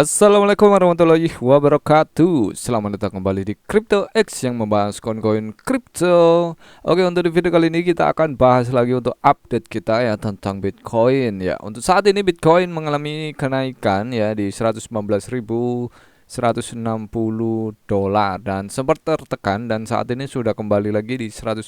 Assalamualaikum warahmatullahi wabarakatuh. Selamat datang kembali di Crypto X yang membahas koin-koin kripto. Oke, untuk di video kali ini kita akan bahas lagi untuk update kita ya tentang Bitcoin ya. Untuk saat ini Bitcoin mengalami kenaikan ya di 119.160 dolar dan sempat tertekan dan saat ini sudah kembali lagi di 119.000.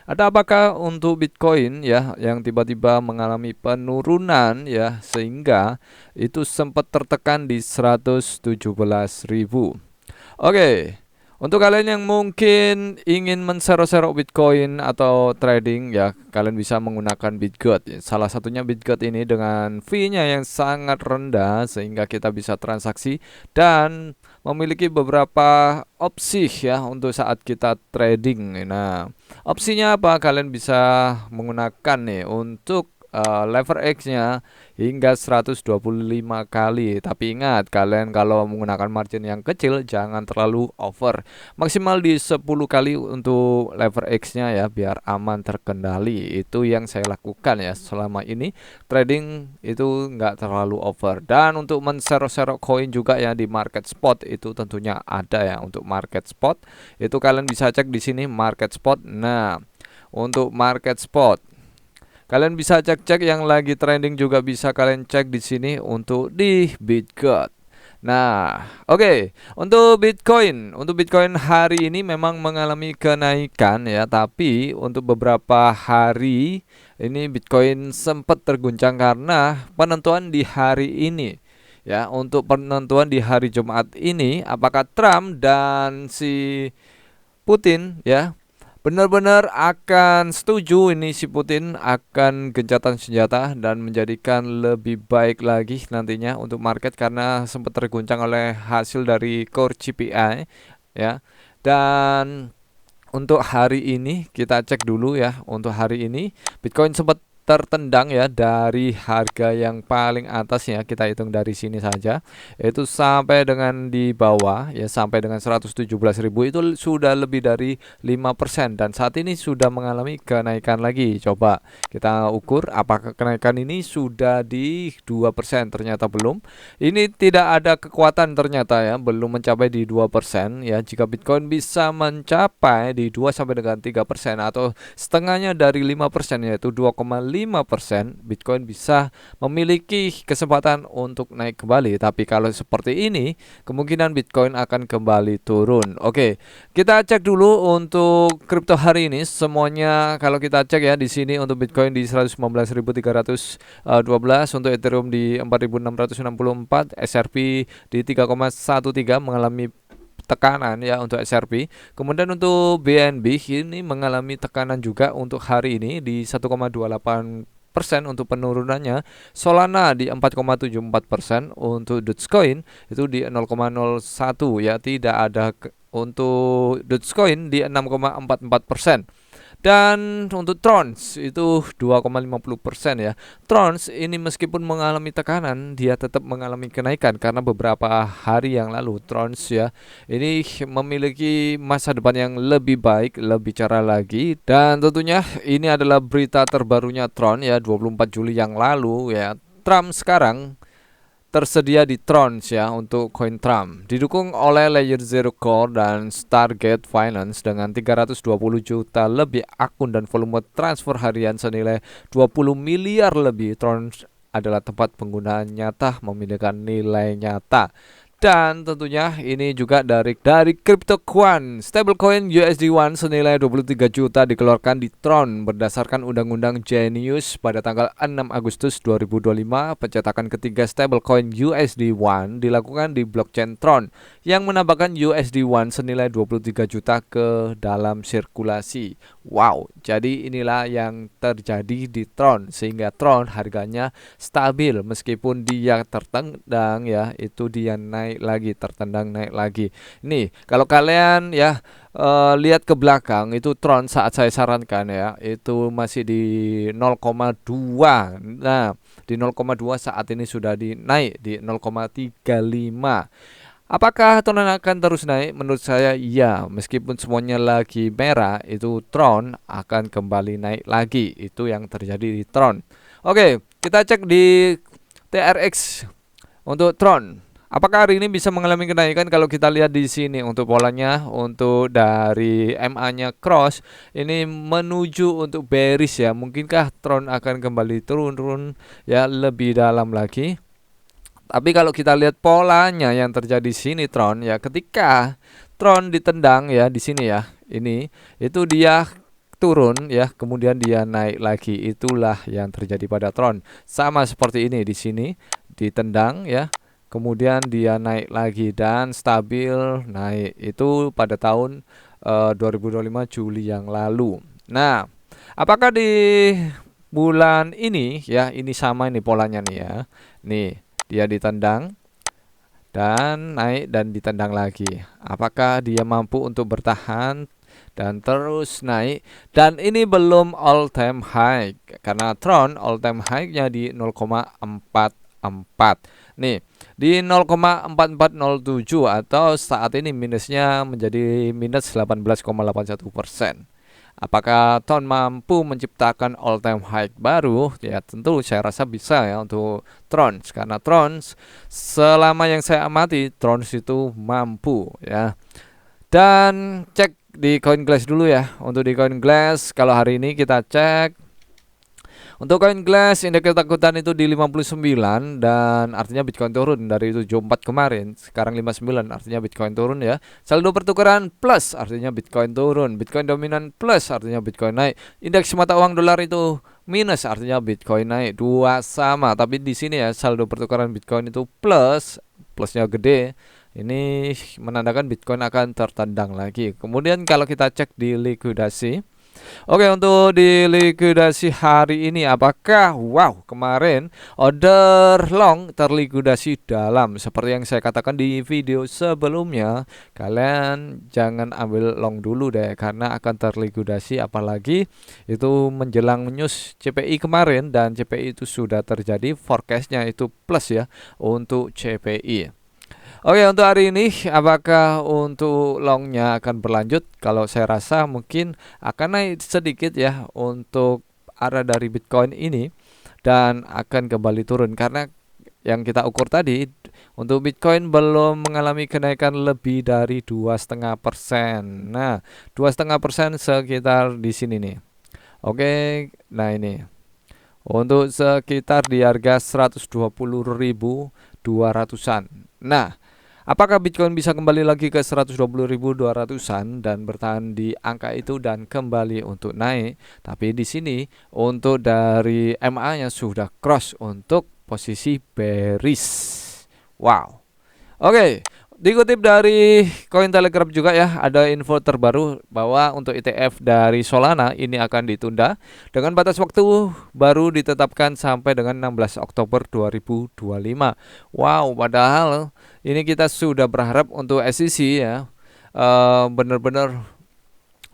Ada apakah untuk Bitcoin ya yang tiba-tiba mengalami penurunan ya sehingga itu sempat tertekan di 117.000. Oke. Untuk kalian yang mungkin ingin menserok-serok Bitcoin atau trading ya, kalian bisa menggunakan Bitget. Salah satunya Bitget ini dengan fee-nya yang sangat rendah sehingga kita bisa transaksi dan memiliki beberapa opsi ya untuk saat kita trading. Nah, opsinya apa? Kalian bisa menggunakan nih untuk lever X-nya hingga 125 kali. Tapi ingat, kalian kalau menggunakan margin yang kecil jangan terlalu over. Maksimal di 10 kali untuk lever X-nya ya biar aman terkendali. Itu yang saya lakukan ya selama ini. Trading itu nggak terlalu over. Dan untuk menserok-serok koin juga ya di market spot itu tentunya ada ya untuk market spot. Itu kalian bisa cek di sini market spot. Nah, untuk market spot kalian bisa cek-cek yang lagi trending juga bisa kalian cek di sini untuk di Bitget. Nah, oke. Untuk Bitcoin hari ini memang mengalami kenaikan ya, tapi untuk beberapa hari ini Bitcoin sempat terguncang karena penentuan di hari ini. Ya, untuk penentuan di hari Jumat ini apakah Trump dan si Putin ya benar-benar akan setuju ini si Putin akan gencatan senjata dan menjadikan lebih baik lagi nantinya untuk market karena sempat terguncang oleh hasil dari core CPI ya. Dan untuk hari ini kita cek dulu ya. Untuk hari ini Bitcoin sempat tertendang ya dari harga yang paling atas ya, kita hitung dari sini saja itu sampai dengan di bawah ya, sampai dengan 117.000 itu sudah lebih dari 5% dan saat ini sudah mengalami kenaikan lagi. Coba kita ukur apakah kenaikan ini sudah di 2%, ternyata belum. Ini tidak ada kekuatan ternyata ya, belum mencapai di 2% ya. Jika Bitcoin bisa mencapai di 2 sampai dengan 3% atau setengahnya dari 5% yaitu 2,5%, Bitcoin bisa memiliki kesempatan untuk naik kembali. Tapi kalau seperti ini, kemungkinan Bitcoin akan kembali turun. Oke, kita cek dulu untuk kripto hari ini semuanya. Kalau kita cek ya di sini untuk Bitcoin di 119.312, untuk Ethereum di 4.664, XRP di 3,13 mengalami tekanan ya untuk XRP. Kemudian untuk BNB ini mengalami tekanan juga untuk hari ini di 1,28% untuk penurunannya. Solana di 4,74%, untuk Dogecoin itu di 0,01 ya, tidak ada untuk Dogecoin di 6,44%. Dan untuk Trons itu 2,50% ya. Trons ini meskipun mengalami tekanan, dia tetap mengalami kenaikan karena beberapa hari yang lalu Trons ya ini memiliki masa depan yang lebih baik, lebih cerah lagi. Dan tentunya ini adalah berita terbarunya Tron ya 24 Juli yang lalu ya. Trump sekarang tersedia di Trons ya untuk koin Trump, didukung oleh Layer Zero Core dan Stargate Finance dengan 320 juta lebih akun dan volume transfer harian senilai 20 miliar lebih. Trons adalah tempat penggunaan nyata memiliki nilai nyata. Dan tentunya ini juga dari CryptoQuant, stablecoin USD1 senilai 23 juta dikeluarkan di Tron berdasarkan Undang-Undang Genius pada tanggal 6 Agustus 2025. Pencetakan ketiga stablecoin USD1 dilakukan di blockchain Tron yang menambahkan USD1 senilai 23 juta ke dalam sirkulasi. Wow, jadi inilah yang terjadi di Tron sehingga Tron harganya stabil meskipun dia tertendang ya, itu dia naik lagi, tertendang naik lagi. Nih, kalau kalian ya lihat ke belakang itu Tron saat saya sarankan ya, itu masih di 0,2. Nah, di 0,2 saat ini sudah dinaik di 0,35. Apakah Tron akan terus naik? Menurut saya iya, meskipun semuanya lagi merah, itu Tron akan kembali naik lagi. Itu yang terjadi di Tron. Oke, kita cek di TRX Untuk Tron, apakah hari ini bisa mengalami kenaikan? Kalau kita lihat di sini untuk polanya, untuk dari MA-nya cross ini menuju untuk bearish ya. Mungkinkah Tron akan kembali turun ya lebih dalam lagi? Tapi kalau kita lihat polanya yang terjadi di sini Tron ya, ketika Tron ditendang ya di sini ya, ini itu dia turun ya, kemudian dia naik lagi. Itulah yang terjadi pada Tron. Sama seperti ini di sini ditendang ya, kemudian dia naik lagi dan stabil naik. Itu pada tahun 2025 Juli yang lalu. Nah, apakah di bulan ini ya, ini sama ini polanya nih ya. Nih, dia ditendang dan naik dan ditendang lagi. Apakah dia mampu untuk bertahan dan terus naik? Dan ini belum all time high karena Tron all time high-nya di 0,44. Nih, di 0,4407 atau saat ini minusnya menjadi minus 18,81%. Apakah Tron mampu menciptakan all time high baru? Ya tentu saya rasa bisa ya untuk Tron, karena Tron selama yang saya amati Tron itu mampu ya. Dan cek di CoinGlass dulu ya. Untuk di CoinGlass kalau hari ini kita cek untuk CoinGlass indeks ketakutan itu di 59 dan artinya Bitcoin turun dari 74 kemarin, sekarang 59 artinya Bitcoin turun ya. Saldo pertukaran plus artinya Bitcoin turun, Bitcoin dominan plus artinya Bitcoin naik. Indeks mata uang dolar itu minus artinya Bitcoin naik. Dua sama, tapi di sini ya saldo pertukaran Bitcoin itu plus, plusnya gede. Ini menandakan Bitcoin akan tertendang lagi. Kemudian kalau kita cek di likuidasi, oke, untuk di likuidasi hari ini apakah kemarin order long terlikuidasi dalam seperti yang saya katakan di video sebelumnya. Kalian jangan ambil long dulu deh karena akan terlikuidasi, apalagi itu menjelang news CPI kemarin dan CPI itu sudah terjadi, forecastnya itu plus ya untuk CPI. Oke, untuk hari ini apakah untuk longnya akan berlanjut? Kalau saya rasa mungkin akan naik sedikit ya untuk arah dari Bitcoin ini dan akan kembali turun karena yang kita ukur tadi untuk Bitcoin belum mengalami kenaikan lebih dari 2,5%. Nah, 2,5% sekitar di sini nih. Oke, nah ini untuk sekitar di harga 120.200-an. Nah, apakah Bitcoin bisa kembali lagi ke 120.200-an dan bertahan di angka itu dan kembali untuk naik? Tapi di sini untuk dari MA-nya sudah cross untuk posisi bearish. Wow. Oke, dikutip dari Cointelegraph juga ya, ada info terbaru bahwa untuk ETF dari Solana ini akan ditunda dengan batas waktu baru ditetapkan sampai dengan 16 Oktober 2025. Wow, padahal ini kita sudah berharap untuk SEC ya benar-benar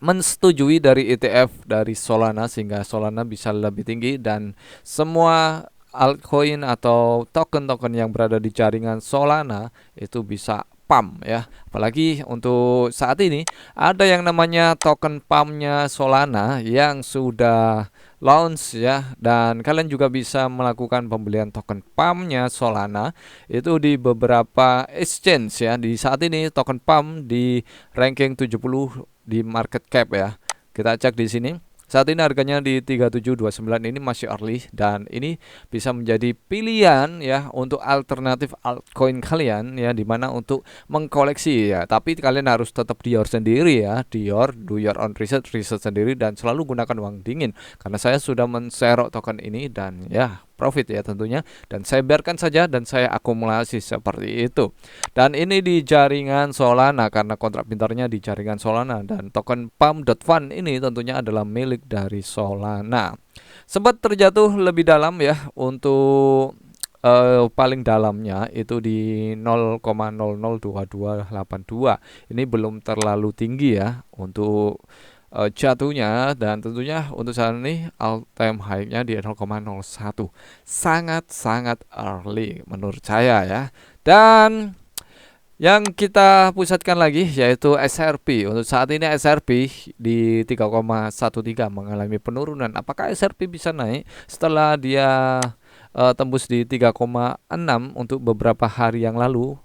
mensetujui dari ETF dari Solana sehingga Solana bisa lebih tinggi dan semua altcoin atau token-token yang berada di jaringan Solana itu bisa pump ya. Apalagi untuk saat ini ada yang namanya token pumpnya Solana yang sudah launch ya, dan kalian juga bisa melakukan pembelian token pumpnya Solana itu di beberapa exchange ya. Di saat ini token pump di ranking 70 di market cap ya. Kita cek di sini. Saat ini harganya di 3729, ini masih early dan ini bisa menjadi pilihan ya untuk alternatif altcoin kalian ya, dimana untuk mengkoleksi ya. Tapi kalian harus tetap Dior sendiri ya, Dior, do your own research sendiri dan selalu gunakan uang dingin. Karena saya sudah menserok token ini dan ya profit ya tentunya, dan saya biarkan saja dan saya akumulasi seperti itu. Dan ini di jaringan Solana karena kontrak pintarnya di jaringan Solana, dan token pump.fund ini tentunya adalah milik dari Solana. Sempat terjatuh lebih dalam ya untuk paling dalamnya itu di 0,002282. Ini belum terlalu tinggi ya untuk jatuhnya, dan tentunya untuk saat ini all time high-nya di 0,01. Sangat-sangat early menurut saya ya. Dan yang kita pusatkan lagi yaitu SRP. Untuk saat ini SRP di 3,13 mengalami penurunan. Apakah SRP bisa naik setelah dia tembus di 3,6 untuk beberapa hari yang lalu.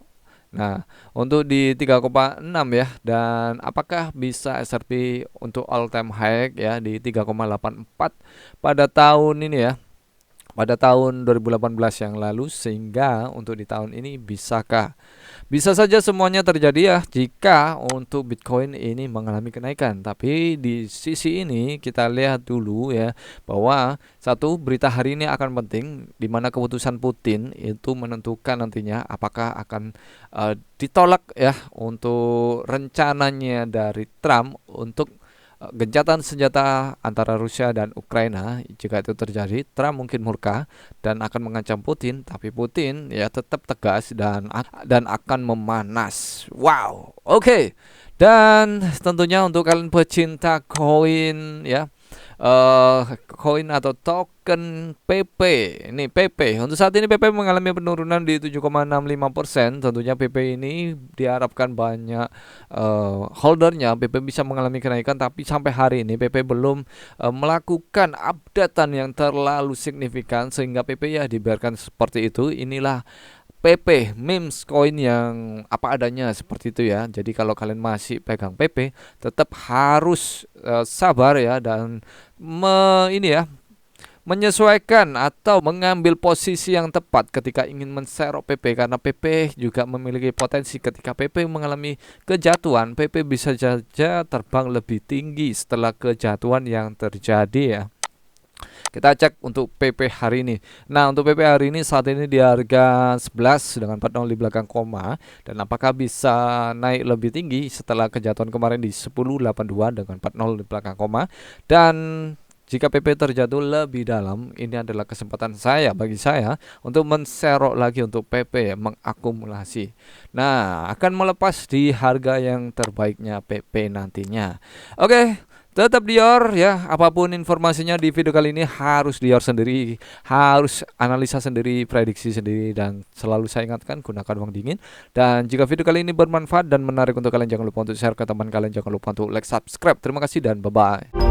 Nah, untuk di 3,6 ya, dan apakah bisa SRP untuk all time high ya di 3,84 pada tahun ini ya, pada tahun 2018 yang lalu, sehingga untuk di tahun ini bisakah? Bisa saja semuanya terjadi ya jika untuk Bitcoin ini mengalami kenaikan. Tapi di sisi ini kita lihat dulu ya bahwa satu berita hari ini akan penting di mana keputusan Putin itu menentukan nantinya apakah akan ditolak ya untuk rencananya dari Trump untuk gencatan senjata antara Rusia dan Ukraina. Jika itu terjadi, Trump mungkin murka dan akan mengancam Putin, tapi Putin ya tetap tegas dan akan memanas. Wow. Oke. Dan tentunya untuk kalian pecinta koin ya, koin atau token PP. Ini PP. Untuk saat ini PP mengalami penurunan di 7,65%. Tentunya PP ini diharapkan banyak holdernya PP bisa mengalami kenaikan, tapi sampai hari ini PP belum melakukan updatean yang terlalu signifikan sehingga PP ya dibiarkan seperti itu. Inilah PP memes coin yang apa adanya seperti itu ya. Jadi kalau kalian masih pegang PP, tetap harus sabar ya dan ini ya menyesuaikan atau mengambil posisi yang tepat ketika ingin menserok PP, karena PP juga memiliki potensi ketika PP mengalami kejatuhan, PP bisa saja terbang lebih tinggi setelah kejatuhan yang terjadi ya. Kita cek untuk PP hari ini. Nah, untuk PP hari ini saat ini di harga 11 dengan 40 di belakang koma, dan apakah bisa naik lebih tinggi setelah kejatuhan kemarin di 1082 dengan 40 di belakang koma. Dan jika PP terjatuh lebih dalam, ini adalah kesempatan bagi saya untuk menserok lagi untuk PP ya, mengakumulasi. Nah, akan melepas di harga yang terbaiknya PP nantinya. Oke. Tetap Dior ya, apapun informasinya di video kali ini harus Dior sendiri, harus analisa sendiri, prediksi sendiri, dan selalu saya ingatkan gunakan uang dingin. Dan jika video kali ini bermanfaat dan menarik untuk kalian, jangan lupa untuk share ke teman kalian, jangan lupa untuk like, subscribe. Terima kasih dan bye-bye.